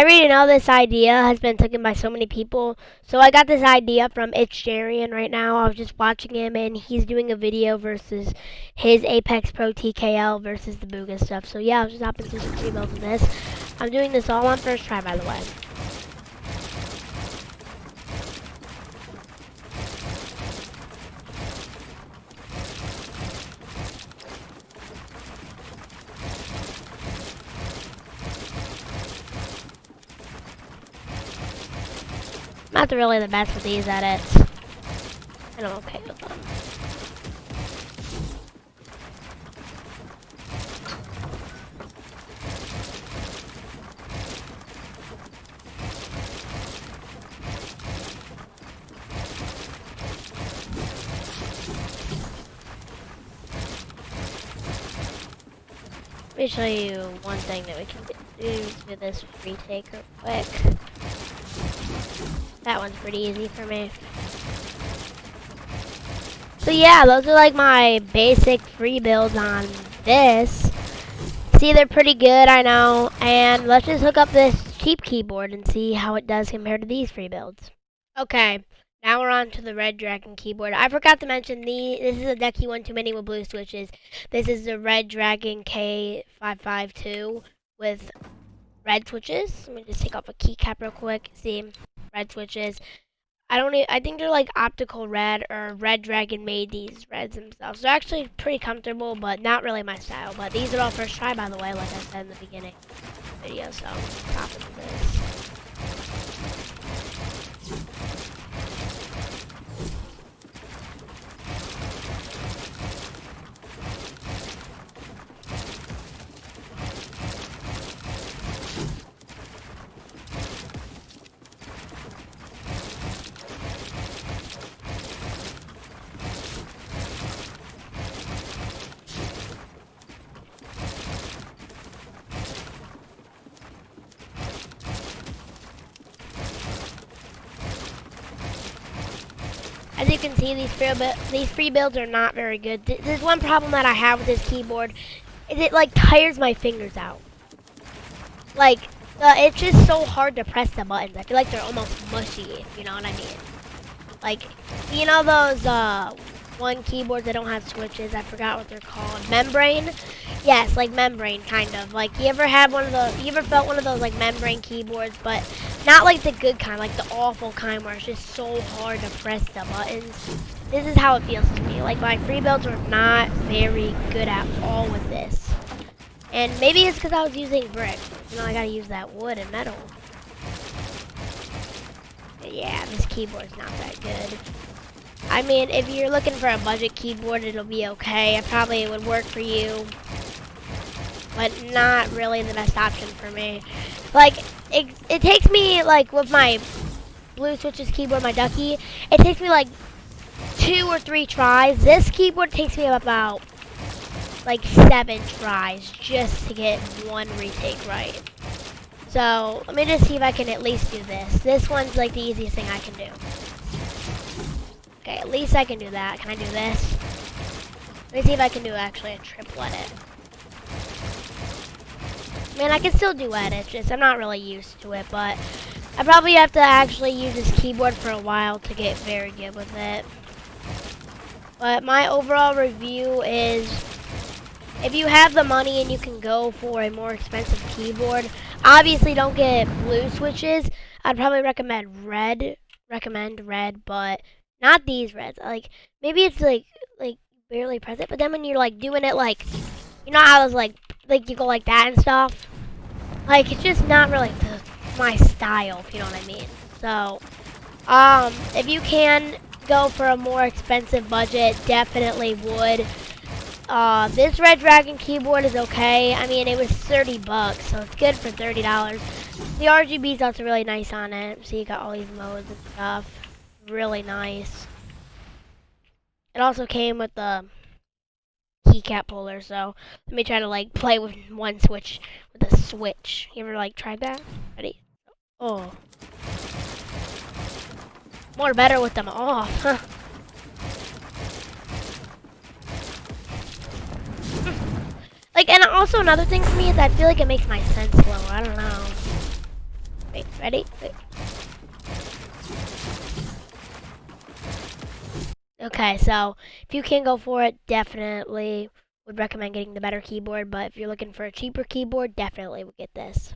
I already know this idea has been taken by so many people. So I got this idea from It's Jarian right now. I was just watching him and he's doing a video versus his Apex Pro TKL versus the Booga stuff. So yeah, I was just hopping through some free builds in this. I'm doing this all on first try, by the way. I'm not really the best with these edits, and I'm okay with them. Let me show you one thing that we can do to this retake real quick. That one's pretty easy for me. So yeah, those are like my basic free builds on this. See, they're pretty good, I know. And let's just hook up this cheap keyboard and see how it does compared to these free builds. Okay, now we're on to the Red Dragon keyboard. I forgot to mention, this is a Decky One Too Many with blue switches. This is the Red Dragon K552 with red switches. Let me just take off a keycap real quick. See, red switches. I think they're like optical red, or Red Dragon made these reds themselves. They're actually pretty comfortable, but not really my style. But these are all first try, by the way, like I said in the beginning of the video. So stop into this. As you can see, these free builds are not very good. There's one problem that I have with this keyboard, is it like tires my fingers out. Like, it's just so hard to press the buttons. I feel like they're almost mushy, if you know what I mean. Like, you know those one keyboards that don't have switches? I forgot what they're called. Membrane? Yes, like membrane, kind of. Like, you ever felt one of those like membrane keyboards, but not like the good kind, like the awful kind where it's just so hard to press the buttons. This is how it feels to me. Like, my free builds are not very good at all with this. And maybe it's because I was using brick. You know, I gotta use that wood and metal. But yeah, this keyboard's not that good. I mean, if you're looking for a budget keyboard, it'll be okay. It probably would work for you, but not really the best option for me. Like, it takes me, like, with my blue switches keyboard, my Ducky, it takes me like 2 or 3 tries. This keyboard takes me about like 7 tries just to get one retake right. So let me just see if I can at least do this. This one's like the easiest thing I can do. Okay, at least I can do that. Can I do this? Let me see if I can do actually a triple edit. Man, I can still do edits, just I'm not really used to it, but I probably have to actually use this keyboard for a while to get very good with it. But my overall review is, if you have the money and you can go for a more expensive keyboard, obviously don't get blue switches. I'd probably recommend red, but not these reds. Like, maybe it's like barely press it, but then when you're like doing it, like, you know how it's like you go like that and stuff? Like, it's just not really my style, if you know what I mean. So, if you can go for a more expensive budget, definitely would. This Red Dragon keyboard is okay. I mean, it was 30 bucks, so it's good for $30. The RGB's also really nice on it. So you got all these modes and stuff. Really nice. It also came with the keycap puller, so let me try to like play with one switch with a switch. You ever like tried that? Ready? Oh. More better with them off, huh? Like, and also another thing for me is I feel like it makes my sense slower. I don't know. Ready? Okay, so if you can go for it, definitely would recommend getting the better keyboard. But if you're looking for a cheaper keyboard, definitely would get this.